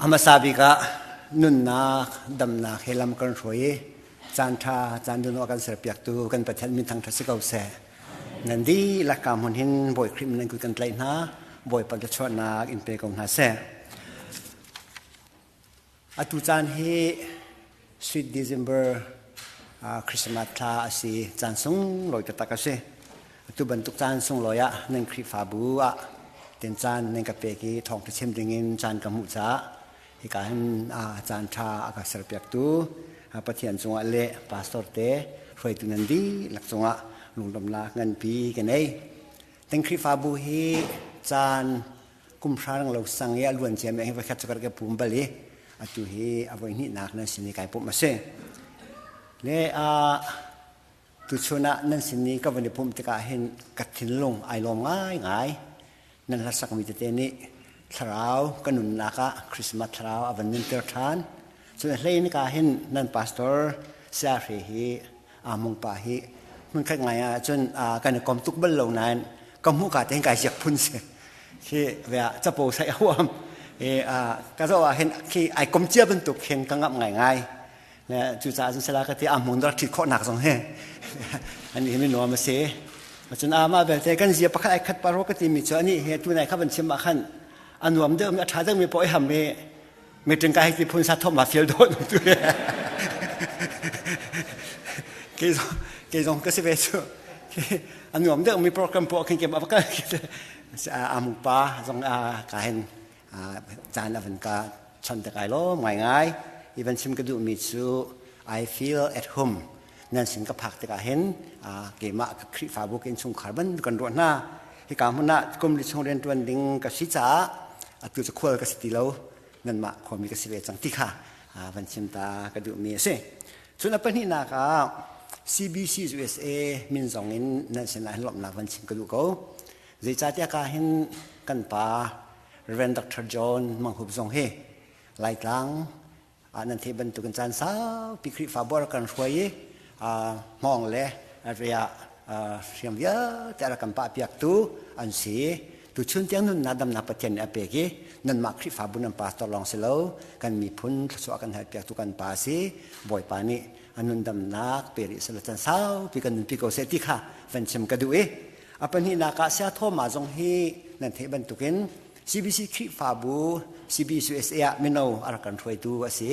อามาซาบิกะนุนนาดำนาเฮลัมกันรวยจานทาจานดุนวกันเสพยักตูกันประเทศมินทางทัศกเอาเสนันดีลักกามหินบ่อยคริมนั่นคุยกันไกลนะบ่อยปัจจุบันนักอินเปกงนาเสอตุจานเฮSweet December Christmas ทาสิจานสงลอยตะตะกเสตุบันตุกจานสงลอยนั่นคริฟาบัวเต็นจานนั่นกับเปกีทองตะเชมดิ่งจานกมุจ้าที่การจานทาอากาศสระเปียกตูปะเทียนจงเละปาสตอร์เต้ช่วยตุนันดีหลักจงลุงดำลาเงินปีกันเองตั้งคริฟาบูฮีจานกุมพระรังเราสังเกตล้วนเจียมเองไปขัดสกัดกับปุ่มบลีตุฮีอวัยนี้นักนั่นสินีกายปุ่มมาเสเล่ตุชนะนั่นสินีก็วันนี้ปุ่มตะการเห็นกัดทิ้งลงไอลมง่ายนั่นรัศมีเตนี่ทราวกันนุนนักคริสต์มาสทราวอวันนินเตอร์ทานส่วนเรื่องนี้ก็เห็นนั่นพาสตอร์เสียเหตุมงปาหิมันแค่ไงจนการกรมตุกบัลลงนั้นก็มุกาเต็งกายเสียพุ่นเสียที่เวลาจะโปรใส่หัวก็จะว่าเห็นที่ไอ้กรมเจี๊ยบเป็นตุกเห็นกังงับง่ายเนี่ยจุดจ่าจนเสร็จแล้วก็ที่มุนรักที่ข้อหนักสองเฮอันนี้ไม่หนัวมาเสียจนมาแบบแต่กันเสียประคัดไอ้ขัดปารกติมีเจ้านี่เหตุไหนข้าบัญชีมาขันอันรวมเดิมอัฐาเดิมมีปอยหำมีจึงการที่พูนสัตว์ทอมมาเฟียลโดนตัวกี่จงก็สิเวชอันรวมเดิมมีโปรแกรมพวกเก็บมาประกันอามุปาจงการเห็นจานอันก็ชันตะไคร้ล้มง่ายอีวันชิมกระดูมิจู I feel at home นั่นสิ่งกับผักตะการเห็นเกี่ยมากับคริฟาบุกินชงคาร์บอนกันรวดหน้าที่การมันน่ะกรมดิชงเรียนตัวดิ่งกับชิจ้าตัวจะควรกับสติเรานั่นมาความมีกสิเวจังที่ค่ะวันชิมตากระดูมีเสส่วนอันนี้นะครับ CBC USA มินสองอินนั่นสิ่งนั้นหลบหนักวันชิมกระดูเขาใจจ่าที่การเห็นกันป่าเรนดรจอห์นมังหุบทรงเฮไล่กลางนั่นที่บรรทุกจานสาวพิคริฟาบอร์กันช่วยมองเลยเรียเสียงเยอะแต่ละกันป่าเปียกตู้อันสีตุชุนเตียงนุ่นนาดำนาปะเทียนอเปกีนั่นมาคริฟาบุนันป่าตลองเสลากันมีพุ่นสวกันให้เปียกตุกันป่าสีบ่อยป่านี้อันนุ่นดำนาเปริสละจันสาวพิกันพิโกเสติค่ะแฟนชิมกระดูเอปนี้นักเสียโทมาจงฮีนั่นที่บรรทุกินCBC คริฟาบู CBC USA มิโนอารักันช่วยดูสิ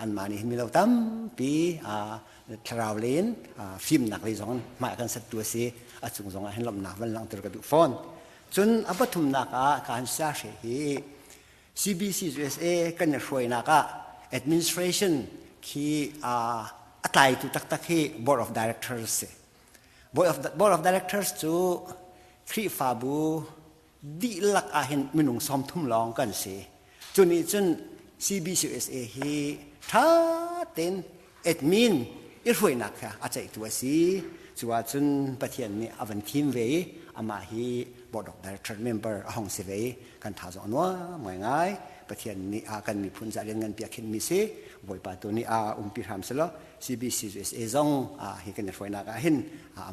อันมานี่มิโนตั้มปีทราวเลนฟิล์มหนักเลยสองมากันสัตว์ตัวสิจุงสองให้ลำหนักวันหลังตัวกระดูกฟอนจนอัปทุมนักการเสียเสีย CBC USA กันช่วยนัก administration ที่อะไรตุตักตักที่ board of directors board of directors จูคริฟาบูดีลักอาเห็นมินุงซ้อมทุ่มลองกันสิจนนี้จน CBCSA ฮีท้าเต็นเอ็ดมินอีรวยนักค่ะอาจจะตัวสิส่วนจนประเทศนี้อวันทีมเวอามาฮีบอร์ดออฟไดเรคเตอร์เมมเบอร์ห้องเสวกันท้าจอนว่าง่ายประเทศนี้กันมีพุ่นจะเรียนเงินเปียกเห็นมีสิบ่อยป่าตัวนี้ปีทำเสร็จแล้ว CBCSA จงฮีกันรวยนักเห็น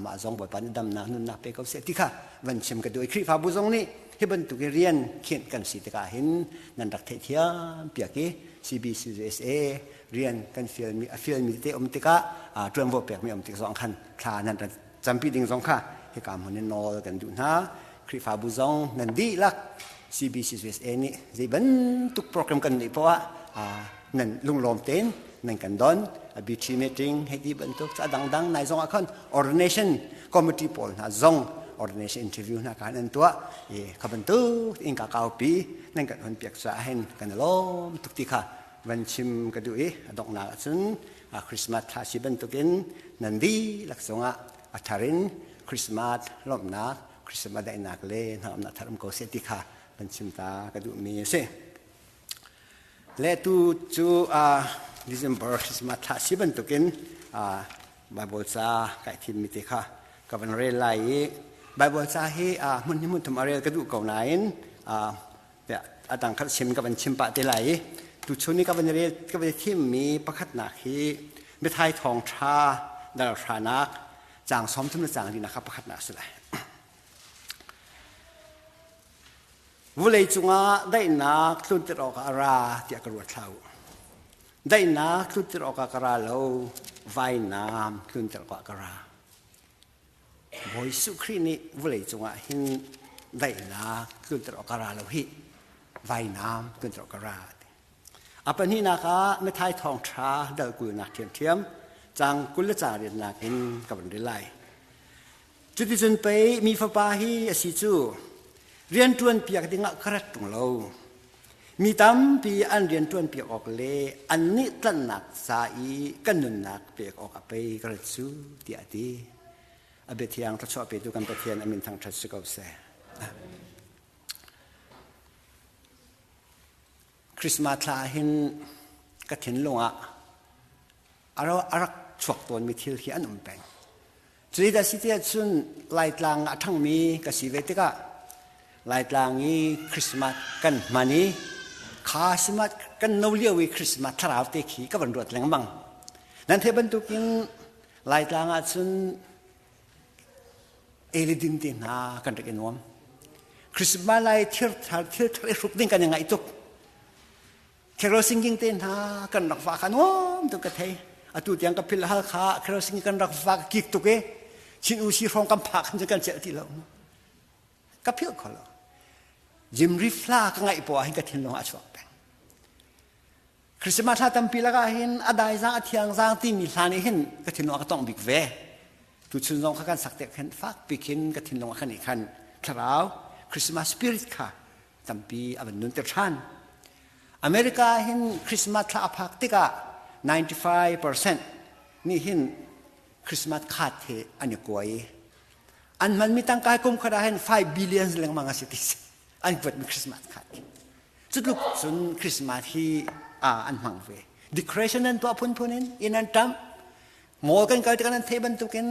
มาจงบ่อยป่านดำน้ำนุ่นนักไปเขาเสียที่ค่ะวันเชมกันด้วยคริฟาบุจงนี้ที่บรรทุกเรียนเขียนกันสิทธิ์การเห็นนันดักเทียมเปียก CBCSA เรียนกันฟิลมีเตอมติกะตรวจวัวเปียกมีอมติกสองคันคลานันจำปีดิ่งสองค่ะที่การมันนอกันดูนะคริฟาบุจงนันดีลัก CBCSA นี่จะบรรทุกโปรแกรมกันนี่เพราะว่านั่นลุงลมเต้นนั่นกันดอนบิทรีเมติ้งให้ที่บรรทุกจะดังๆในสองอาคาร ordination committee poll นะจงordination interview นะการนั่นตัวขับรถตู้อิงกะเกาปีนั่นกันคนเปียกสะเห็นกันล้มทุกทีค่ะวันชิมกระดูดอกนาซึ่งคริสต์มาสท่าชิบันตุกินนันดีลักษณะอัฐรินคริสต์มาสล้มนาคริสต์มาสได้นักเล่นทำนักทำโกเสติค่ะวันชิมตากระดูมีเสและจูดิเซมเบอร์คริสต์มาสท่าชิบันตุกินบาบูซาไก่ทิมมิติค่ะกับวันเรลัยบายบอลซาฮีมันนี่มันทำอะไรกระดูกเก่าไหนเนี่ยต่างคัดชิมกับมันชิมปะเตลัยตุชนี้กับมันเรียกับมันที่มีประคัดหนักฮีเมื่อไทยทองชาดาราชานักจางซ้อมทุ่มจางดีนะครับประคัดหนักสุดเลย วุเลยจุงาได้นักลุนติรอกอาราที่กระวดเท้าได้นักลุนติรอกอาราเราไว้น้ำลุนติรอกอาราบอยสุครีนี่วุเลยจุงาหินได้นักลุนติรอกอาราเราฮิไว้น้ำลุนติรอกอาราอัปนี้นะคะไม่ทายทองช้าเดินกุลนักเทียมจังกุลจารีนักหินกับวันเดลัยจุดที่จนไปมีฟ้าป่าฮีสิจูเรียนตวนเปียกดิ่งกระตุ้งเรามีตั้มปีอันเรียนตวนเปียกออกเลยอันนี้ตั้งหนักสายกันนุนหนักเปียกออกไปกระจูเดียดีอเบทียงทศไปดูกันไปเทียนอมินทางทศกัเสคริสต์มาสลาหินกระถินลงอ่ะอารักชวกตัวมีทิลที่อันอุ่นแปงจุดที่สิทธิ์จุนไล่ตลางทั้งมีกสิเวติกะไล่ตลางนี้คริสต์มาสกันมานี้คริสต์มาสกันโนเลียวิคริสต์มาสทราวเตคีก็บรรลุแรงบังนั่นเทบันตุกินไล่ตลางจุนเอลิดินตินากันตะกินวมคริสต์มาสไล่เที่ยวทะเลรุกดิ้งกันยังไงตุกแค่เราสิ่งยิงเต้นหากันรักฟ้ากันวมตุกกระเทยอตุเตียงกับพิลฮัลขาแค่เราสิ่งกันรักฟ้ากิกตุกเอชินอุชีรองกำพักจะกันเจอที่เรากับพิลเขาเรายิมริฟลาก็ไงปัวให้กันทิ้งลงอาชวกแปงคริสต์มาสทำพิลก็เห็นอดายจางอธิยังจางที่มีลานี่เห็นกันทิ้งลงก็ต้องบิ๊กเวตุชุนลงข้ากันสักแต่เห็นฟักปีกินกันทิ้งลงขันอีกขันคราวคริสต์มาสสปิริตค่ะทำปีอันนุนเตอร์ชันอเมริกาเห็นคริสต์มาสท้าพักติกะ 95% นี่เห็นคริสต์มาสขาดเหอันนี้กวยอันมันมีตั้งกายกุมขนาดเห็น5 billion เรื่องมังกรสิทธิ์อันเปิดมีคริสต์มาสขาดจุดลุกส่วนคริสต์มาสที่อันมังเวดิคเรชันนั้นตัวพุ่นอินันตั้มหมอกันกันกันเทบันตุกัน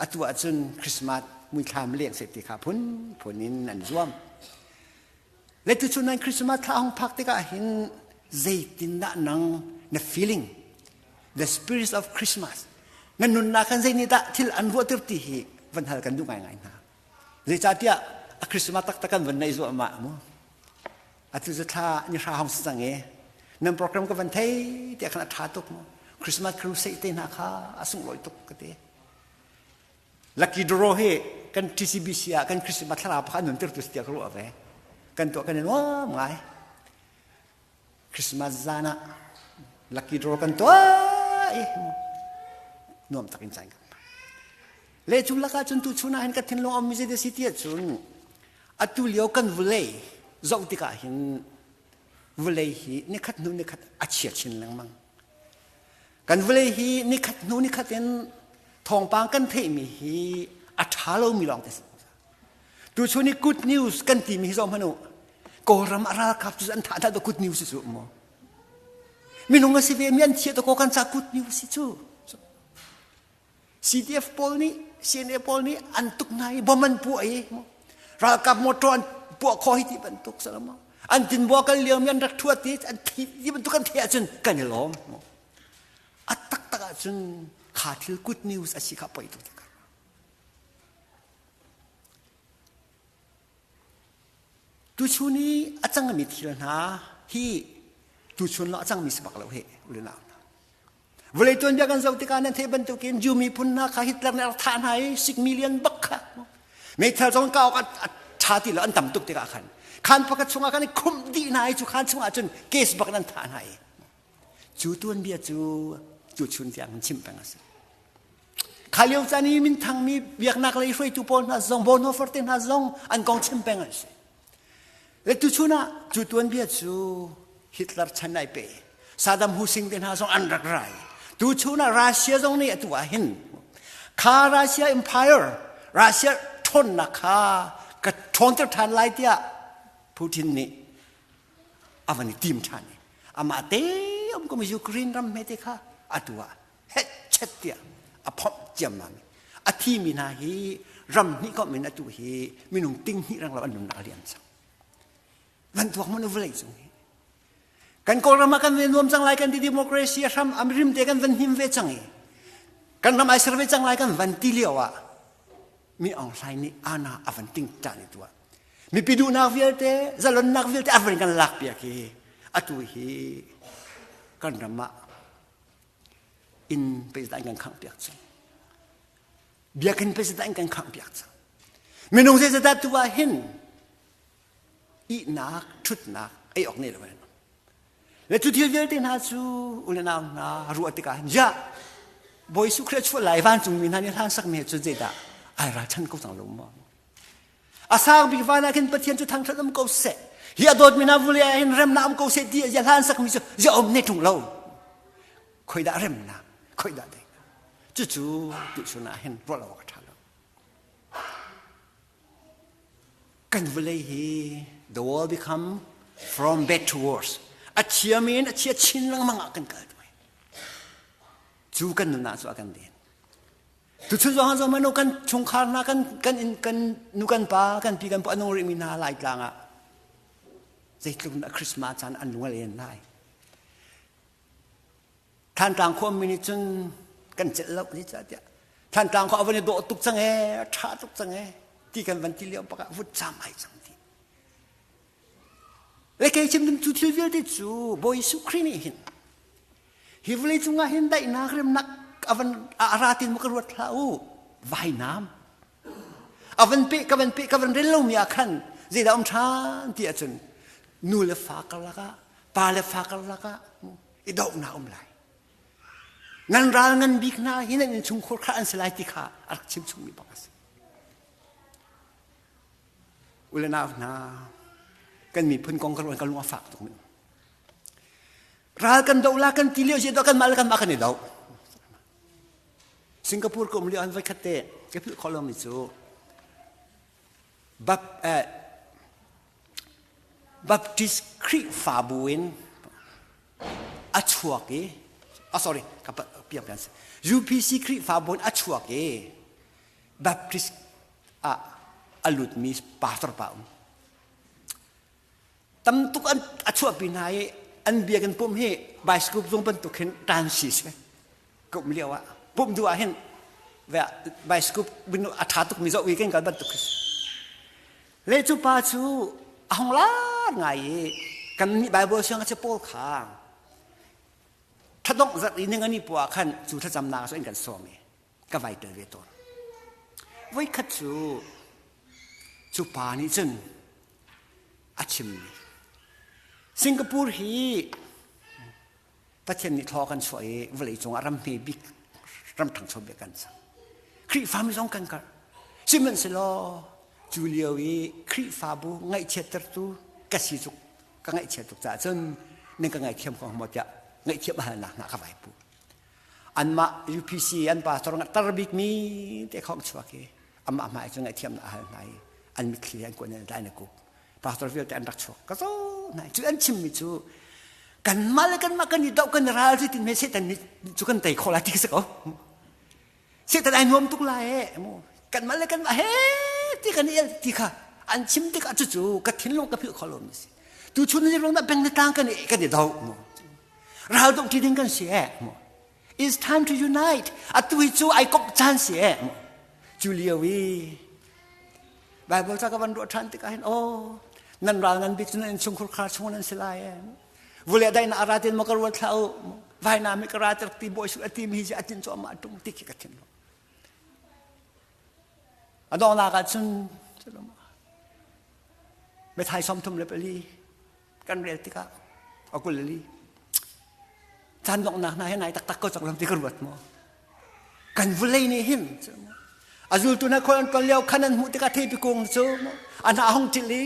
อัตัวส่วนคริสต์มาสมุยคามเลี้ยงเสร็จที่ขาพุ่นอินอันร่วมและทุกช่วงนั้นคริสต์มาสท้าห้องพักที่ก็เห็นใจตินด้านนังใน feeling the spirit of Christmas งั้นนุนนักกันใจนี่ด้าที่อันวัวตื่นที่วันหากันดูง่ายๆนะใจจัดที่คริสต์มาสตักกันวันไหนส่วนมากมั้งอาทิตย์สุดท้ายนี่ราห้องสังเกตนั่นโปรแกรมกับวันเที่ยขนาดท้าตุกมั้งคริสต์มาสครูเซตินาค่ะสุ่งลอยตุกกันเตะลักกี้ดรอเฮกันทีซีบีซีกันคริสต์มาสท้าพักนุนตื่นตัวเสียกรู้อะไรกันตัวกันเนี่ยว่าไงคริสต์มาสจานะลักกี้ดรอกันตัวน้อมตักอินใจกันเลจุลก็จนตุชุนะเห็นกันทิ้งลงอมิเจเดสิตี้จุนอัตุเลียวกันวุเลยจอกติกาเห็นวุเลยฮีนี่ขัดนู่นนี่ขัดอาเชียชินลังมังกันวุเลยฮีนี่ขัดนู่นนี่ขัดเห็นทองปางกันเทมีฮีอัฐาโลมีลองแต่ตุชุนี่ good news กันที่มีสองพนุโกรามอาราคับจุอันท่าตัว good news สุดมั้งมีนุ่งสิเวียมีอันเชียตัวกันจาก good news สุดCDF พอลนี่ CNF พอลนี่อันตุกนายบ่มันป่วยรากับมอตรอนป่วยคอที่บรรทุกสลามอันจินบัวกันเลี้ยงมีอันรักทั่วที่อันที่บรรทุกกันเทียจนกันเนี่ยล้อมอัตตักจนขาดที่ good news อาชีพไปตัวกันตุชุนี่อาจารย์มีทีละนะที่ตุชุนละอาจารย์มีสบักเราเหหรือเปล่าเวลาตัวนี้กันสักทีการนั้นเทบันตุกินจูมีพุ่นนะข้าฮิตเลอร์เนี่ยทานให้10 millionบักค่ะไม่เท่าจงก้าวกันชาติละอันต่ำตุกติกาขันขันพักชงกันคุ้มดีนายจูขันชงจนเกสบักนั้นทานให้จูตัวนี้จูชุนที่อันชิมเป็นอะไรข้าเลี้ยวจานี้มินทั้งมีเบียกนักเลยช่วยจูปนนะซงบอนอฟเฟอร์ตินนะซงอันกองชิมเป็นอะไรและตุชุนะจูตัวนี้จูฮิตเลอร์ชันไอเป้ซาดัมฮุสซินเดนฮาซงอันรักไรตุชุนะรัสเซียซงนี่ตัวเห็นข้ารัสเซียอิมพีเอร์รัสเซียทนนะข้ากระทนจะทันไล่เดียพูดทินนี่อาวันนี้ทีมทันนี่อามาเตอมก็มียูเครนรำเมติค่ะอาตัวเฮ็ดเช็ดเดียอาพอมเจียมมันอาทีมินาฮีรำนี่ก็มีนาตัวฮีมีนุ่งติ้งฮีรังเราอันนุ่งนักเรียนสังวันตัวมันอุบเลยตรงนี้กันโกรมากันเวียนรวมจังไรกันที่ดิโมคราซีทำอเมริกากันวันหิมเวจังเอกันทำไอเซอร์เวจังไรกันวันที่เลี้ยวมีออนไลน์นี่อาณาอวันติงจานี่ตัว mi pidu nak vilte zalon nak vilte avin kan lak pia ki atu hi kan rama in pesidang kan khang piak cha biakin pesidang kan khang piak cha minung se ta tu wa hin i nak thut nak ai ok ne lo le tu thil vilte na chu ulena na ruati ka ja boy su kret fu lai van chung min han han sak me chu je da ai ra chan ko sang lo ma asang bi vana kin pathian chu thang thlam ko se hi adot mina vulia hin rem nam ko se ti ya han sak mi chu ja om ne tung lo khoi da rem na khoi da de chu chu tu chu na hin ro lo ka tha lo kan vule hi the world become from bad to worse a chia min a chia chin lang manga kan ka chu kan na chu kan den tu chu zo han zo mano kan chung khar na kan nu kan pa kan pi kan pa anong ri min na lai tlanga zai tlung na christmas chan an lunga len lai than tang khom min chun kan chet lok ni cha tia than tang kho avani do tuk chang e tha tuk chang e ti kan van ti liam pa ka vut cham ai chang ti le ke chim dum chu thil vil ti chu boy su khrini hin hi vle chunga hin dai na krem nak avan aratin mo karwat lau vai nam avan pe kavan relom ya khan zida than ti achun nu le fa kalaka pa le fa kalaka I dok na lai ngan ral ngan bik na hinan in chung khor kha an selai ti kha ak chim chung mi bakas ulena na kan mi phun kong kan kalung fak tok min ral kan do la kan ti leo je do kan mal kan ma kan ni do Singapore ko mli an vai khate ke phil kholom ni chu Baptist Creek Fabuin achuake sorry piang UPC Creek Fabuin achuake Baptist alut mis pastor pa tam tuk an achuak binai an biagan pom he bai scoop zong ban tuk hen transis ko mli wa pum dua hen ve bai scoop bin athatuk mi zo weekend kan ban tuk le chu pa chu ahong la ngai kan ni bible siang che pol khang thadok zat ni ngani po khan chu tha jamna so in kan som ni ka vai te ve ton voi khat chu pa ni chen achim Singapore hi pathian ni tho kan soi vlei chung aram me big ram thang so be kan sa kri fam song kan ka simon se lo Julia wi kri fa bu ngai cheter tu ka si chu ka ngai che tu cha chen ning ka ngai thiam ko mo ja ngai thiam ha na ka vai pu an ma UPC an pa tor ngat tar big mi te khong chwa ke ama ma chu ngai thiam na ha nai an mi klian ko ne dai na ko pastor vil te an dak chok ka so nai chu an chim mi chu kan mal kan ma kan ni dau kan ral si tin me se tan ni chu kan tai khola ti sa ko se tan ai nom tuk la e mo kan mal kan ma he ti kan el ti kha an chim ti ka chu ka thin long ka phi kholom ni tu chun ni long na beng na tang kan ni dau mo ral dok ti ding kan se mo it's time to unite atu chu ai kop chan se mo Julia wi Bible ta ka ban ro than ti ka hen nan ral nan bi chun en chung khur kha chung nan selai vule dai na aratin mo karwat thau vai na mi karater ti boy su ati mi ja tin cho ma tung ti ki ka thin adon na ka chun me thai som thum le peli kan rel ti ka akul li chan dong na he nai tak tak ko chak lam ti karwat mo kan vule ni him azul tu na kon leo khanan mu ti ka the pi kong chu ana hong ti li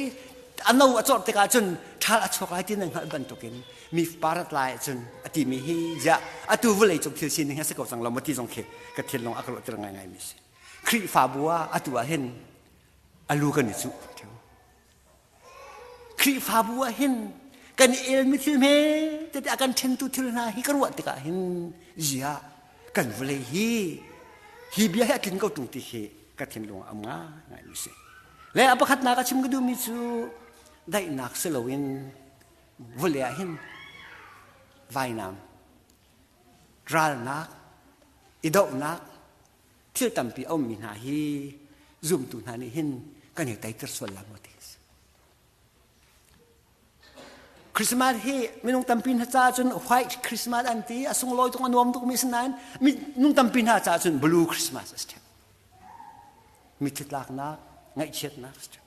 anau achot ti ka chun thal achok lai tin nang ban to kin mi parat lai chun ati mi hi ja atu vule chok thil sin ha se ko sang lo mati jong khe ka thil long akro tir ngai ngai mi se kri fa bua atu a hen alu kan ni chu kri fa bua hen kan el mi thil me te akan then tu thil na hi karwa ti ka hin ja kan vule hi bia ha kin ko tu ti he ka thin long am nga ngai mi se le apakhat na ka chim ga du mi chu dai nak selowin vulia hin vainam ral nak idok nak thil tampi om mi na hi zum tu na ni hin kan he tai ter sol la motis คริสต์มาสที่ไม่นุ่งตำปินหาจ้าจนไวท์คริสต์มาสอันที่ส่งลอยตรงอันวมตรงมีสนานมีนุ่งตำปินหาจ้าจนบลูคริสต์มาสสเต็ปมีทิศหลักนักไงเช็ดนักสเต็ป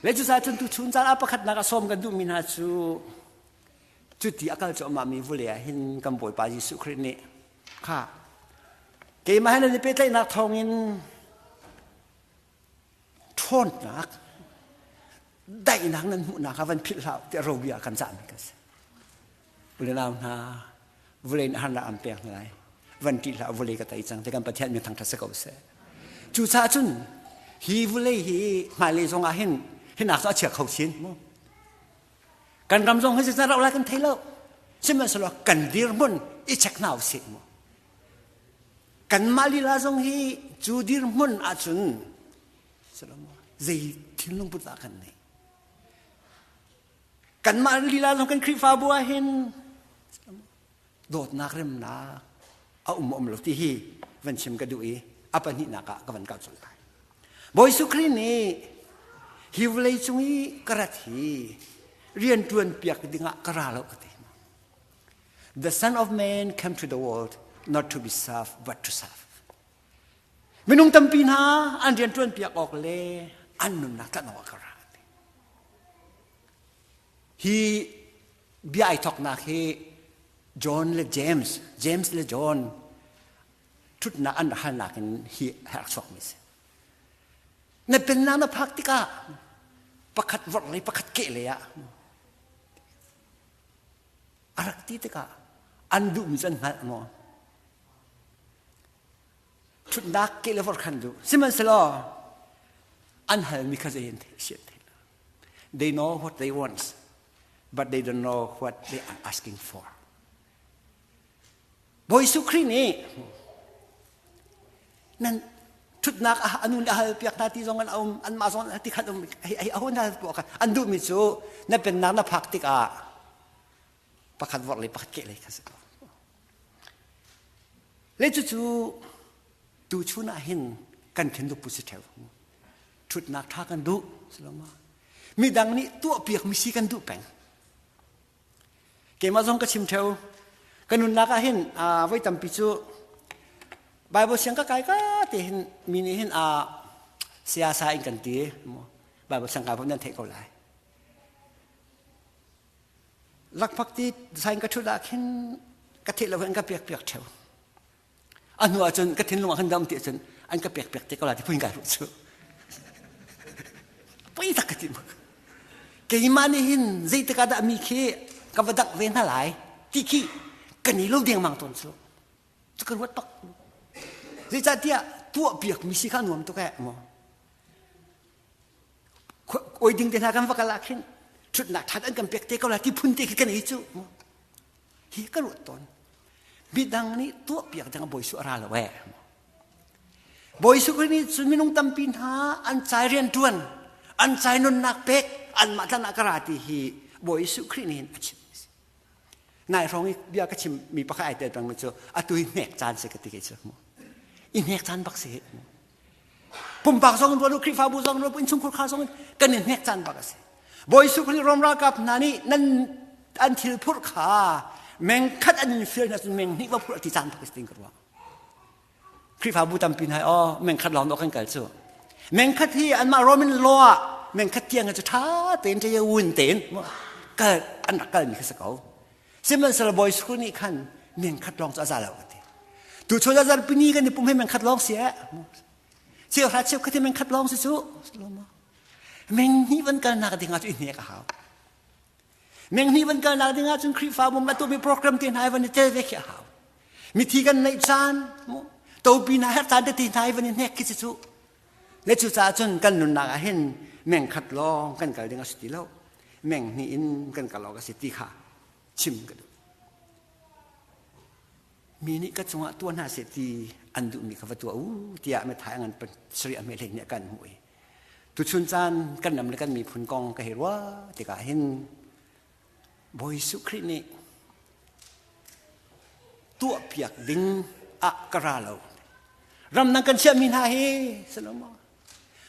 และจุดสายจนตุชุนจานอัปขัดนักสมกันดูมินาจูจุดที่อากาศจะมามีวุเลียเห็นกำบวยปายิสุครินีค่ะเกี่ยมาให้ในเป็ดเลยนักทองอินทนนักได้นักนั้นมุนักวันพิลาแต่เราเบียกันจานกันวุเลียนาวนาวุเลียนหันละอันเปียกไงวันที่ละวุเลียก็ตายจังแต่กันประเทศมีทางทัศกาวเสจุดสายจนฮีวุเลียฮีมาเลยทรงอาเห็นนักสาวเฉียบเขาชิ้นกันกำลังให้สิ่งเราอะไรกันเท่าแล้วใช่ไหมสรุปกันดีร์มุนอีชักหนาวเสียมั้งกันมาลีลาทรงให้จูดีร์มุนอาจุนสรุปใจทิ้งลงพุทธกันนี่กันมาลีลาทรงกันคริฟ้าบัวเห็นโดดนักเริ่มนักเอาหลบที่ฮีวันชิมกระดูอีอัปนินักกับวันเก่าสุดท้ายบอยสุครีนี่ฮิวเลยจงอีกระทีเรียนจวนเปียกดิ่งกระลอกติ The Son of Man came to the world not to be served but to serve ไม่นุ่งตำปีนาอันเรียนจวนเปียกออกเลยอันนุ่นนักตั้งหัวกระราฮีเบียไอทอกนักฮีจอห์นและเจมส์และจอห์นทุกนักอันหันนักฮีแฮร์ชอกมิสในเป็นนางพักติกาประคัดวัดเลยประคัดเกเลยอะอารักติกาอันดูมิจันหัดมอชุดนักเกลวัดขันดูสิมันสลออันหันมีข้าจะเห็นเสีย They know what they want but they don't know what they are asking for บอยสุครีนี่นั่นชุดนักอันนู้นเปียกนาทีสองอันมาสองที่ขัดเอาหน้าตัวกันอันดูมิจูนั่นเป็นนักพักติกาประคัดวัดเลยประคัดเกเลยครับแล้วจู่ดูชุนเห็นกันเห็นดูผู้เสียชุดนักท่ากันดูสลามามีดังนี้ตัวเปียกมีสีกันดูแปงเกมาสองก็ชิมเทวกันนุนนักเห็นไว้จำปิจูบาร์เสียงก็ไกลก็แต่เห็นมีนี่เห็นเสียสายกันตีบาร์เสียงก็พวกนั้นเทเขาเลยลักพักที่สายก็ชุดละเห็นกระเทเราเห็นก็เปียกเทวอันหัวจนกระเทลงมาขันดำเตี้ยจนอันก็เปียกเทเขาเลยที่พูดกันรู้สึกไปสักกระติมเกี่ยมันเห็นใจตะการมีเขี้กับวัดดักเวนทั้งหลายที่ขี้กันนี่ลูกเดียงมังตนสุดจะกันวัดตักดิฉันที่ตัวเปียกมีสิข้าหนุ่มตัวแก่หมอโอ้ยดิ้งเดินทางกันว่ากันละขึ้นชุดหนักทัดอันกันเปียกเตะก็ละที่พุ่นเตะกันอีจูหมอฮีก็รู้ตนบิดังนี้ตัวเปียกจังบอยสุราละแวบอยสุคนนี้สุดมีนุ่งตำปินหาอันใจเรียนจวนอันใจนนนักเป็กอันมาทนักกราติฮีบอยสุครีนี่อาชินายรองเบียก็ชิมมีประคายเตะตังมันเจออะตุยเนกจานเสกติเกจหมออินเฮกจันบักเสกปุ่มปากสองตัวลูกคริฟ้าบูสองตัวอินชุมคุรข้าสองกันอินเฮกจันบักเสกบอยสุขนี่รอมรากับนานี่นั่นอันที่พูดข้าแมงคัดอันนี้ฟิลนั่นแมงนี่ว่าพูดที่จันบักเสกกันว่าคริฟ้าบูตำปีนให้อ๋อแมงคัดหลอมดอกกันเกิดเจอแมงคัดที่อันมารอมินลัวแมงคัดเตียงกันจะท้าเต็นจะยวุ่นเต็นก็อันนักกันมีขึ้นสักเอาซึ่งมันสำหรับบอยสุขนี่ขันแมงคัดลองจะอะไรแล้วดูชนอาจารย์ปีนี้กันนี่ปุ่มให้มันคัดลองเสียเชี่ยวหัดเชี่ยวก็ที่มันคัดลองสิสู้แมงนี่วันกันนักดิ่งอาจุอินเนียกับเขาแมงนี่วันกันนักดิ่งอาจุนคริฟ้าบุมมาตัวมีโปรแกรมที่ไหนวันนี้เจอเวกเขามีที่กันในจานตัวปีนายจานที่ไหนวันนี้เนี่ยคิดสิสู้และจุดจ้าจนกันนุนนักเห็นแมงคัดลองกันกันดิ่งอาสุติแล้วแมงนี่อินกันกันลองกับสิติขาชิมกันมีนี่ก็จังหวะตัวน่าเสียทีอันดูมีคำว่าตัวเดียไม่ถ่ายงานเป็นสรีอเมริกเนี่ยกันหวยตุชุนจานกันนำเลยกันมีผลกองก็เห็นว่าที่ก็เห็นบอยสุครีนี่ตัวเปียกดิ้งอักราเรารำนังกันเชื่อมีนาเฮสนม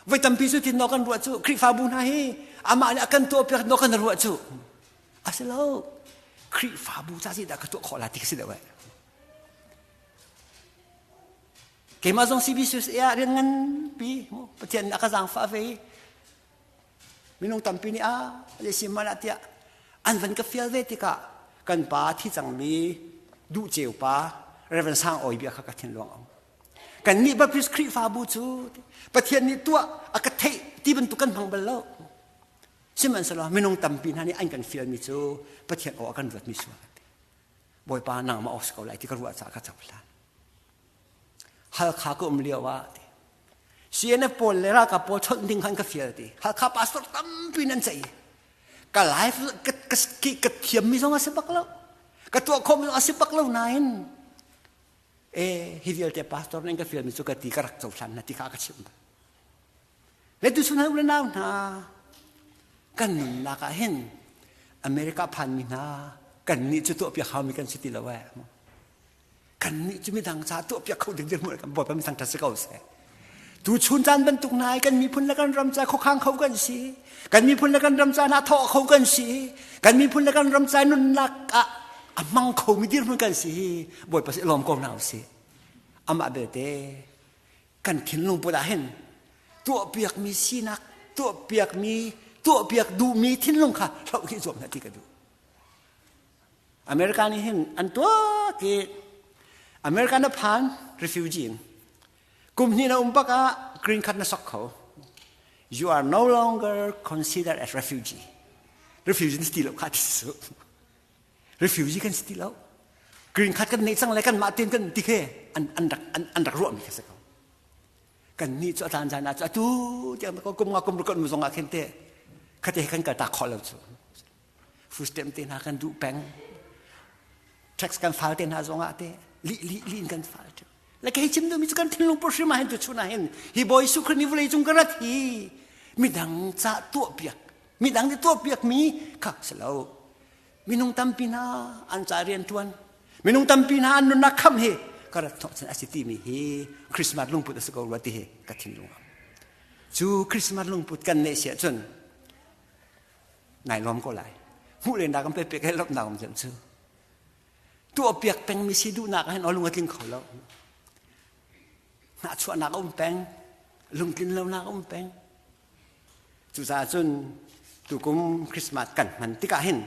ไว้ตั้มปีสุดที่นกันรัวจูคริฟาบุนาฮีอามาเนี่ยกันตัวเปียกนกันรัวจูอาศัยแล้วคริฟาบูจ้าสิดากตัวขอลาติกสิเดวะเกมาซงซีบิสุสเอเรียนเงินปีประเทศนักสังฟ้าเฟยมินงตั้มปีนี้เลสิมานาเตียอันวันก็เฟียลเวติกะกันป้าที่จังมีดูเจียวป้าเรวันสร้างออยเบียขักทิ้งลวงกันนี่บัพริสคริฟาบูจูประเทศนี้ตัวอากาศเทที่บรรทุกกันพังเบลล์ซึ่งมันสละมินงตั้มปีนี้อันกันเฟียลมิจูประเทศออกกันรวดมิสวาบ่อยป้านางมาออกสกอลไลที่กรวดจากจับพลานฮัลข้าก็เลี้ยวว่าเสียนปอลเลรากับปอลชนดิ้งขันกับเฟียดีฮัลข้าพาสต์ตั้มปีนั้นใจก็ไลฟ์ก็เทียมมีสองอาศิบักแล้วก็ตัวคมอาศิบักแล้วนายฮิวิลเตพาสต์นั่นก็เฟียมีสุกตีกรักเจ้าฉันนะที่ข้าก็ชิมแล้วดูสุนัขเล่นน้ำนะกันนักเห็นอเมริกาพันมินากันนี่จุดตัวเปียกเขามีกันสิติละแวกันนี่จะมีทางชาตัวเปียกเขาดึงเดือดหมดกันบ่อยไปมีทางทัศน์เขาเสียดูชุนจันบรรทุกนายกันมีพุ่นละกันรำใจเขาข้างเขากันสิกันมีพุ่นละกันรำใจนาทอเขากันสิกันมีพุ่นละกันรำใจนุนนักมังเขามีดีเหมือนกันสิบ่อยไปลมกองหนาวสิอามาเบเตกันทิ้งลงปุดาเห็นตัวเปียกมีสีนักตัวเปียกดูมีทิ้งลงค่ะเราคิดจบนาทีกันดูอเมริกานี่เห็นอันตัวที่อเมริกันน่ะผ่าน refugee กลุ่มนี้นะปะกะ green card น่ะสักเขา you are no longer considered as refugee นี่สติแล้วค่ะที่สุด refugee กันสติแล้ว green card กันในสังอะไรกันมาเต็มกันที่แค่อันรักรวมนี่แค่สักเขากันนี่จะทานจานะจะตู้จะมันก็กุมงากุมรุกมุสงอาเข็นเตะขัดให้กันกระตาขอเราจูฟูสเต็มเตน่ากันดูแปงtext กันฟาลเตน่าสงอาเตลีนกันฟาลแล้วก็ให้ชิมดูมิจกันทิ้งลงปริมาณตัวชุนาเห็นฮีบอยสุขนิวเลยจงกระทีมีดังจะตัวเปียกมีดังที่ตัวเปียกมีค่ะสลาวมีนุ่งตั้มปีนาอันจาเรียนทวนมีนุ่งตั้มปีนาอันนุนักคำเฮกระทบสันอาศิติมีเฮคริสต์มาสลุงพุทธสกอลวัติเฮกัทิ้งลงจูคริสต์มาสลุงพุทธกันเนเสียจนนายล้อมก็ไหลผู้เรียนดากันไปเปียกให้ลบหนาวมันจะชื่อตัวเปียกเป็นมีสีดูหนักให้น้อยลุงก็ทิ้งเขาแล้วหน้าชัวหนักอุ้มแปงลุงกินแล้วหนักอุ้มแปงจุดาจนตุกุมคริสต์มาสกันมันติกาเห็น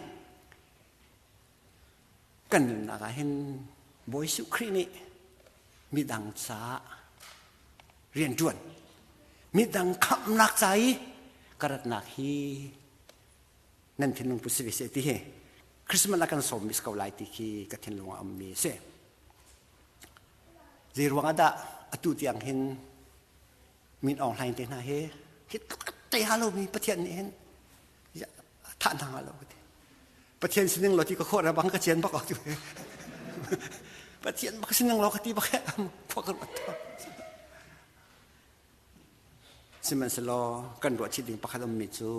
กันหนักเห็นบอยสุครีนี่มีดังสาเรียนจวนมีดังคำหนักใจกระดักฮีนั่นที่ลุงพุทธวิเศษที่เฮคริสต์มาสกันสมมิสกาวไลติคีกับที่ลุงอามีเสจีรวังada atu tiang hin min online te na he hit te halo mi pathian ni hen ya than thang halo ke pathian sining lo ti ko khora bang ka chen ba ko tu pathian ba sining lo ka ti ba ka pho ka ma to siman selo kan ro chi ding pa khadam mi chu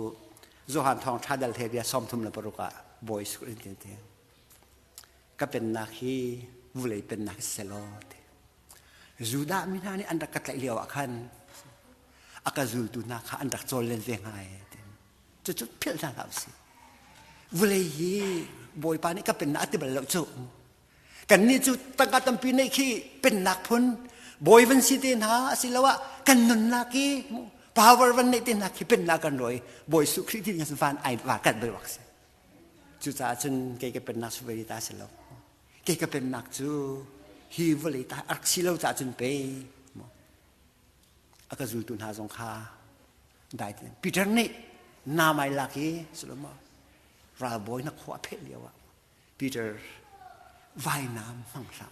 zo han thong tha dal the dia som thum la paruka boys ko tin te ka pen na khi vulei pen na selo Zuda mina ni anda katlai liaw akan akazul tu na ka anda zolen vengai cucut pil na lapsi vulai hi boy pani ka pen na ati bal chu kan ni chu tangka tampi nei khi pen nak phun boy van si te na silawa kan nun na ki power van nei te na ki pen na kan roi boy su khri ti ngas van ai wa kan ber wax chu cha chun ke ke pen nak su veri ta selo ke ke pen nak chuฮีวเลยตาอักษิโลจ่าจุนเปย์อากาจูตุนหาสงคาได้ปีเตอร์นี่นาไม่ลักกี้สุดมาราบอยนักขวาเพลเลียวปีเตอร์ว่ายน้ำมั่งซะ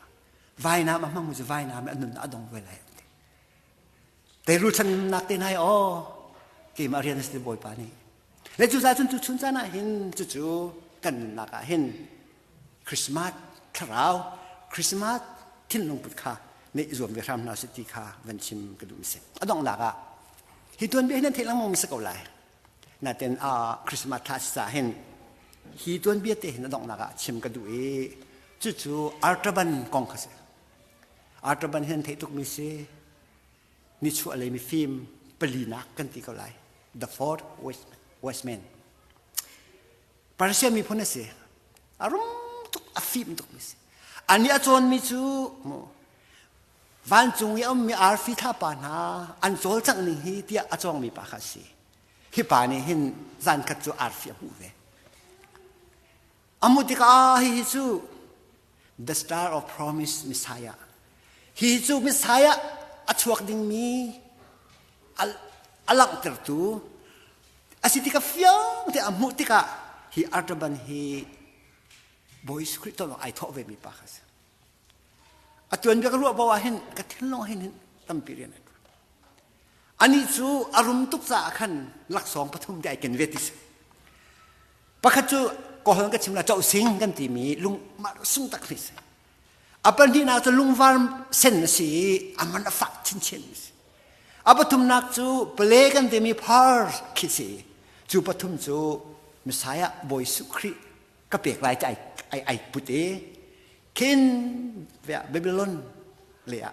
ว่ายน้ำมั่งมันจะว่ายน้ำอันนั้นอดงเวลาแต่รู้ฉันนักเต้นให้อ๋อเกี่ยมาเรียนสติบอยปานี่และจู่ๆจนจุดชุนจ้านะเห็นจู่ๆกันนักเห็นคริสต์มาสคราวคริสต์มาสทิ้งลงปุดข้าในรวมเวรามนาสิติข้าวันชิมกระดุมเสอดองหลักฮิตวนเบี้ยนั่นเทลังมองมิสกอลายน่าเต็นคริสต์มาสทัศน์เห็นฮิตวนเบี้ยเตะอดองหลักชิมกระดุยจู่ๆอาร์ตบันกองข้าเสอาร์ตบันเห็นเทตุกมิเสนิชัวอะไรมีฟิล์ม pelina kan ti ko lai the fourth wise man Parsia mi pun nasi arum tuk afim tuk mis ani achon mi chu mo van chung yam mi arfi tha pa na an chol chang ni hi tia achong mi pa kha si hi pa ni hin zan khat chu arfi hu ve amutika hi chu the star of promise messiah hi chu messiah achuak ding mi alak tertu asitika fiang te amutika hi artaban hi boy script lo ai tho ve mi pa kha atun be ka lu bawa hin ka thil lo hin tampirian ani chu arum tuk cha khan lak song pathum dai ken vetis pakhachu ko hon ka chimla chau sing kan ti mi lung ma sung tak nis apan di na chu lung warm sen si aman fak chin chen apathum nak chu ple kan ti mi phar khisi chu pathum chu messiah boy sukri ka pek lai chai ai puti kin via Babylon lea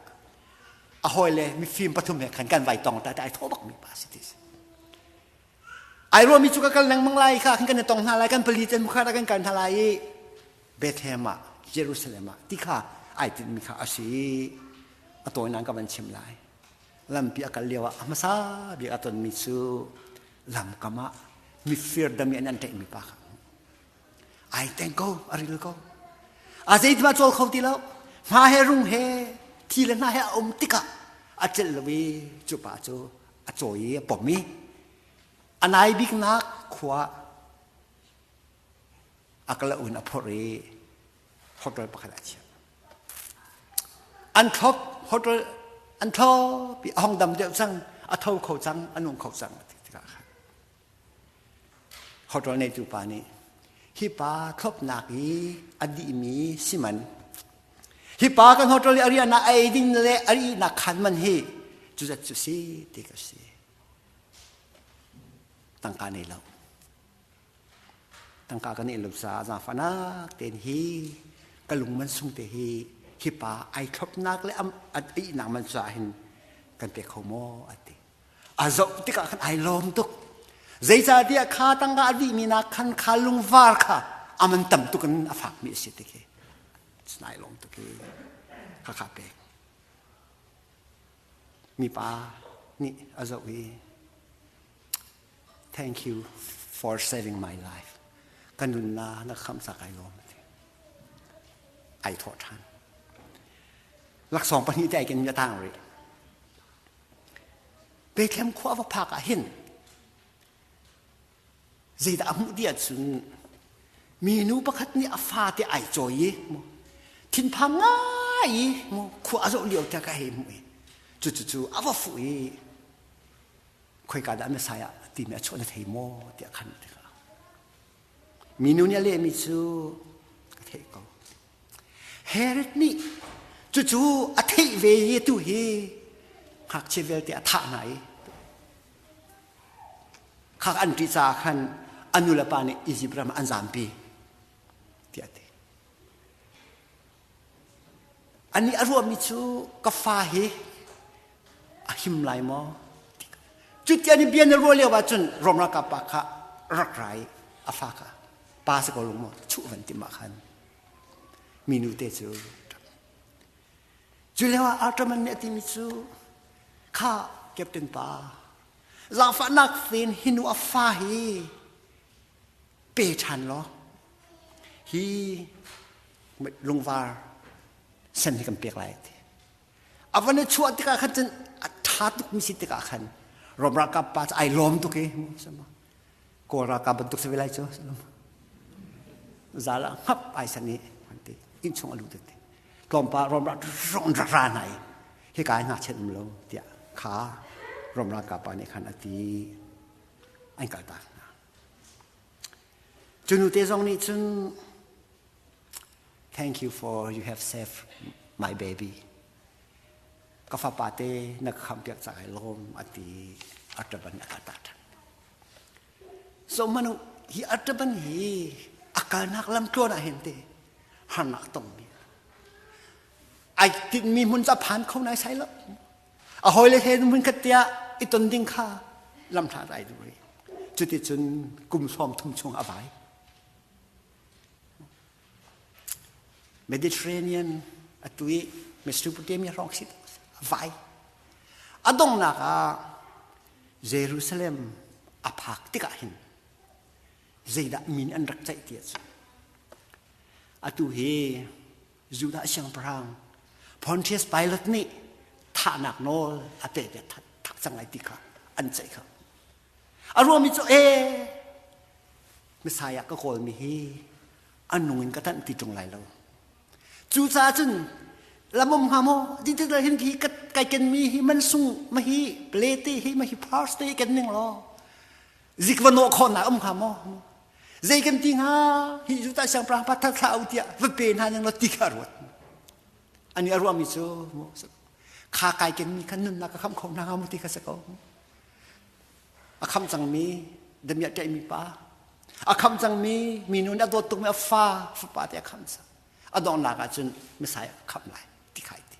ahoy le mi film pathum me khan kan vai tong ta ai thobak mi pasitis ai ro mi chu ka kal nang manglai kha kan tong na lai kan pali chen mukha kan kan thalai Bethlehem Jerusalem ti kha ai tin mi kha asi atoy nang ka ban chim lai lam pi akal lewa amasa bi aton mi chu lam kama mi fear dami anan te mi pa ai thank go aril go azait ma chol khoti lo ma he rung he thi le na he tika achel lewi chu pa chu achoi pomi anai big na khwa akala un aphore hotel pakhala chi an thop hotel an tho bi hong dam de sang a thau khau chang anung khau chang tika hotel nei chu pa ni hi pa thop nak hi adi mi siman hi pa kan hotel ari na ai ding le ari na khan man hi chu za chu si te ka si tang ka nei lo tang ka kan nei lo sa za fa na ten hi kalung man sung te hi pa ai thop nak le am ai na man sa hin kan pe khomo ati azo ti ka kan ai lom tuk zai cha dia kha tang ga di mi na khan khalung var kha aman tam tu kan afak mi se te ke snai long tu ke kha kha pe mi pa ni azo wi thank you for saving my life kanun na kham sa kai lom ai tho than lak song pa ni dai ken ya tang ri pe kem khwa va phak a hin zai da amu dia chun mi nu pakhat ni afa te ai choi mo thin phangai mo khu azo liu ta ka he mu chu ava fu khoi ka da me saya ti me chon thei mo ti khan te ka mi nu nya le mi chu ka thei ko heret ni chu a thei ve tu hi khak che vel te tha nai khak an ti cha khan anula pa ni izibram an zampi tiate ani aru mi chu ka fa he a him lai mo chu ti ani bian ro le wa chun rom ra ka pa kha rak rai a fa ka pa sa ko lu mo chu van ti ma khan minute chu le wa ataman ne ti mi chu kha captain pa la fa nak fin hinu a fa hi pe chan lo hi lung var sen hi kam pek lai ti avan chu ti ka khan tha tu mi si ti ka khan rom ra ka pa ai lom tu ke sama ko ra ka ban tu se velai cho zala hap ai sani anti in chung alu te rom pa rom ra rong ra nai hi kai na chen lo tia kha rom ra ka pa ni khan ati ai ka ta chunu te zong ni chun thank you for you have saved my baby ka fa pa te nak kham pek cha kai lom ati ataban akata so manu hi ataban hi akal nak lam tlo na hente hanak tong ni ai tin mi mun cha phan khau nai sai lo a hoi le he mun khatia อีตนดิ้งข้าลำธารไรด้วยจุดที่จนกุมซ้อมทุ่มชงอภัยเมดิเตอร์เรเนียนอตุยเมสโสโปเตเมียร้องสิอภัยอดงนักเยรูซาเล็มอภักติกาหินเจดามินอันรักใจเตียสอตุเฮจูดาเชียงพรางพอนเทียสไปลดนี่ท่านักโนอเตเดทักสังไงติกาอันใจครับอารมณ์มิโซมิสายก็โกลมีฮีอันนุ่งก็ท่านติดตรงไหนเราจูซาจุนละมุมหามอดิที่เราเห็นที่ไก่กันมีฮีมันซุ่งมาฮีเปลตีฮีมาฮีพาร์สตีกันหนึ่งล้อซิกวันโอคอนนะหามอใจกันติงฮะฮีจูตาเชียงพรางพัฒนาอุติยาเป็นหายังเราติการวัดอันนี้อารมณ์มิโซข้าไก่กันมีขันนึงนักคำของนางมุติกษัตริย์คำสั่งมีเดิมอยากใจมีป้าคำสั่งมีนู่นอัดตัวตุ้มฟ้าป้าแต่คำสั่งดองนักจนไม่ใช่คำไหนที่ใครที่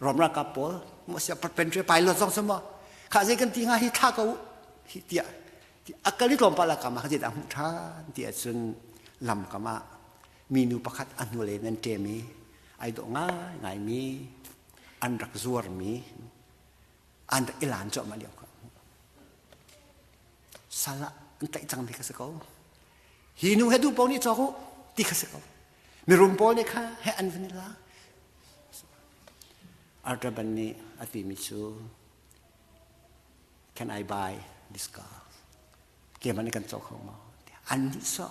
รวมรักกับปอลมั่วเสียเป็นเรื่องไปหลดสองสมบัติข้าจะกันที่ง่ายท่าเขาที่เดียที่อักลิลมปลากรรมข้าจะดังท่าเดียจนลำกรรมมีนูประคัดอันนู้นเลยนั่นเจมีไอ้ดอกง่ายมีอันรักจวรมีอันอิหลานจอมาเดียวกันสาระอันแต่จังที่ข้าศึกเขาหินูให้ดูปองนี่จอเขาที่ข้าศึกเขามีรุมปองเนี่ยค่ะให้อันวันนี้ละอาร์ตบันนี่อาทิมิชู Can I buy this car เกี่ยมันกันจอเขามาอันนี้สอ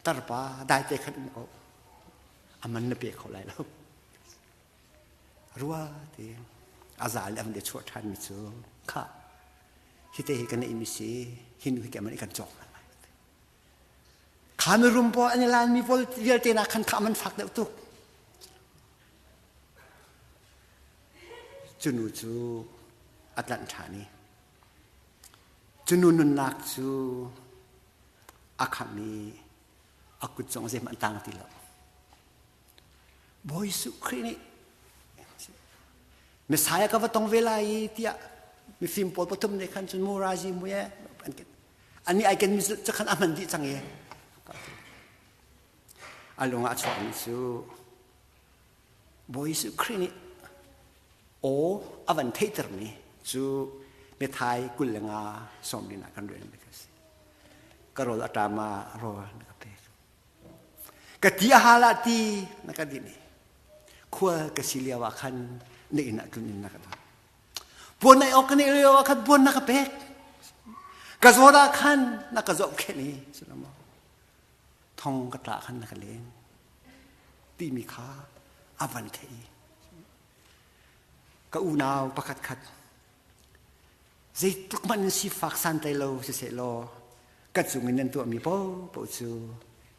ตาป้าได้แต่ขันเขาอามันน่ะเปียกเขาไรแล้วรู้ว่าที่อาจารย์แล้วมันจะช่วยท่านมิชูค่ะฮิตเฮกันในอิมิซีฮินุฮิแกมันกันจอกขามีรุมพออันนี้ลานมีพอเยอะเจนักขันขามันฝักเดียวตุกจุนูจูอัตลันธานีจุนูนุนนักจูอาคามีอากุจงเซมันต่างติลบอยสุครีนี่เมสายก็ว่าต้องเวลาอีที่มีฟิล์มโปรปฐมในขั้นจนมูราจีมุยอันนี้ไอ้กันมีจะขั้นอามันดีจังเองอารมณ์อาชวมิสูบอยสุครีนี่โออวันเทเตอร์นี่จูเมทายกุลเลงาสมดินากันด้วยนะครับก็รออัตมารอนะครับเองกติอาหาลาตีนะครับดินี่ขั้วกสิเลียวาคันนี่นักตุนินนะครับบนในออกนี่เรียกว่าคันบนนักเป็กกระโจนคันนักกระโจนแค่นี้สุดละมั้งทองกระตาคันนักเลงตีมีขาอวันแค่ก็อูนาวประคัดขัดใจทุกมันสิฝากสันใจเราเสียเรากัดสุงินนั่นตัวมีพ่อพ่อจู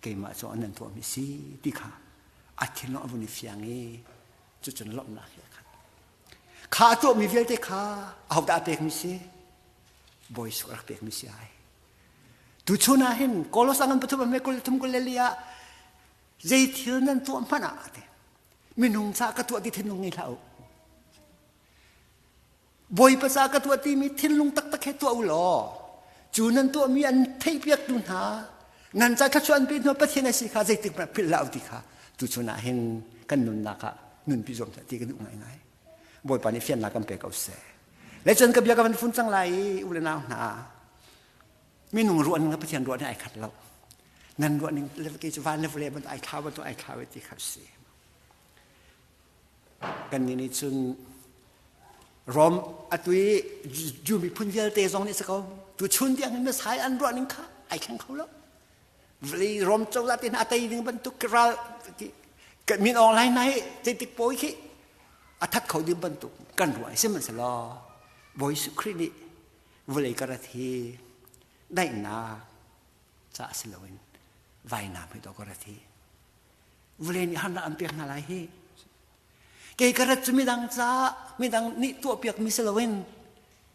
เกี่ยมาจอนั่นตัวมีสีตีขาอาทิตย์น้องบุญฟิยังเอจุดจนล้มหนักข้าตัวมีเวลที่ข้าเอาดาเปกมิเซ่บอยสุรักเปกมิเซ่ดูชนะเห็นกอลสังกันประทุมเมกุลทุมกุลเลียใจเที่ยนั้นตัวมันน่ะมีนุ่งซากตัวที่เทนุ่งนี่แล้วบอยภาษากตัวที่มีเทนุ่งตักแค่ตัวอุลอจูนั้นตัวมีอันเทียบดุนหานั่นจะขชวนเป็นตัวประเทศสิข้าใจติดมาพิลาอุติข้าดูชนะเห็นกันนุนนักนุนพิจมที่กันดูง่ายบอยปานิเฟียนนักกันเปกเอาเสและจนกับยากันฟุ้งจังไรอุลนาหนามีหนุ่งรวนกับประเทศรวนให้ไอ้ขัดเรานั่นรวนนึงเลวกิจวันเลวเลมันไอ้ข้าวมันตัวไอ้ข้าวที่ขัดเสกันนี่จนรอมอัตุยจูมีพุ่นเยลเตซองนี่สักเขาตัวชุนที่อันนั้นสายอันรวนนึงค่ะไอ้แข็งเขาแล้วเลยรอมเจ้าละที่นาตีนึงบรรทุกกระกิดมีออนไลน์ไหนใจติดโป้ยขี้อาทัดเขาดื่มบรรทุกกันรวยเส้นมันสลอบอยสุครีนี่เวลากระทีได้นาจะสลวินไว้นาไม่ต้องกระทีเวลานี้ฮันน่าอันเปียกนาลายฮีเกี่ยกระจะมีดังจ้ามีดังนี่ตัวเปียกมีสลวิน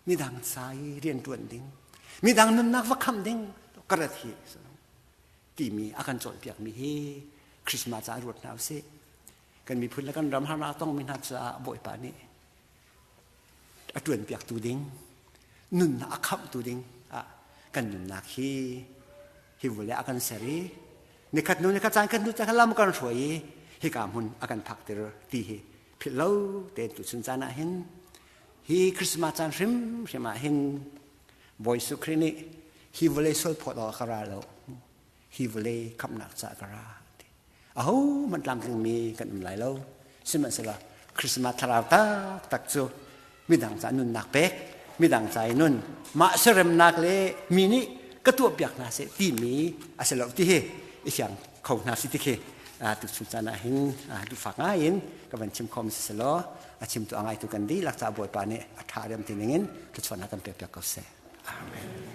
มีดังสายเรียนตัวดิ้งมีดังนั่นนักวักคำดิ้งกระทีที่มีอาการจดเปียกมีฮีคริสต์มาสรวดหนาวเสกันมีพื้นแล้วกันรำฮาราต้องมีนัดจะบ่อยป่านี้ ตวนเปียกตูดิงนุ่นอาคับตูดิงกันนุ่นนักฮิวเลอากันเสรีในขัดนู้นในขัดจานขัดนู้นจะขัดลำกันสวยฮิกามุนอากันพักเตอร์ตีพิลาวเตตุสุนจานะเห็นฮิคริสต์มาสจานริมใช่ไหมเห็นบอยสุครีนี่ฮิวเลโซลพอดอคาราโลฮิวเลขับหนักจากคารามันลำถึงมีกันหลายแล้วซึ่งมันสละคริสต์มาสทาราตาตักจูมีดังใจนุ่นนักเป็กมีดังใจนุ่นมาเสริมนักเล่มีนี่ก็ตัวเปียกนาเสตีมีอาศัยเราที่เฮอีเสียงเขานาสิที่เฮตุสุจานะเห็นตุฝากง่ายเห็นกับมันชิมคอมสละชิมตัวง่ายตัวกันดีหลักจากบทปานี่อัฐาเดิมที่หนึ่งตุชวนนักกันเปียกๆก็เสอาเมน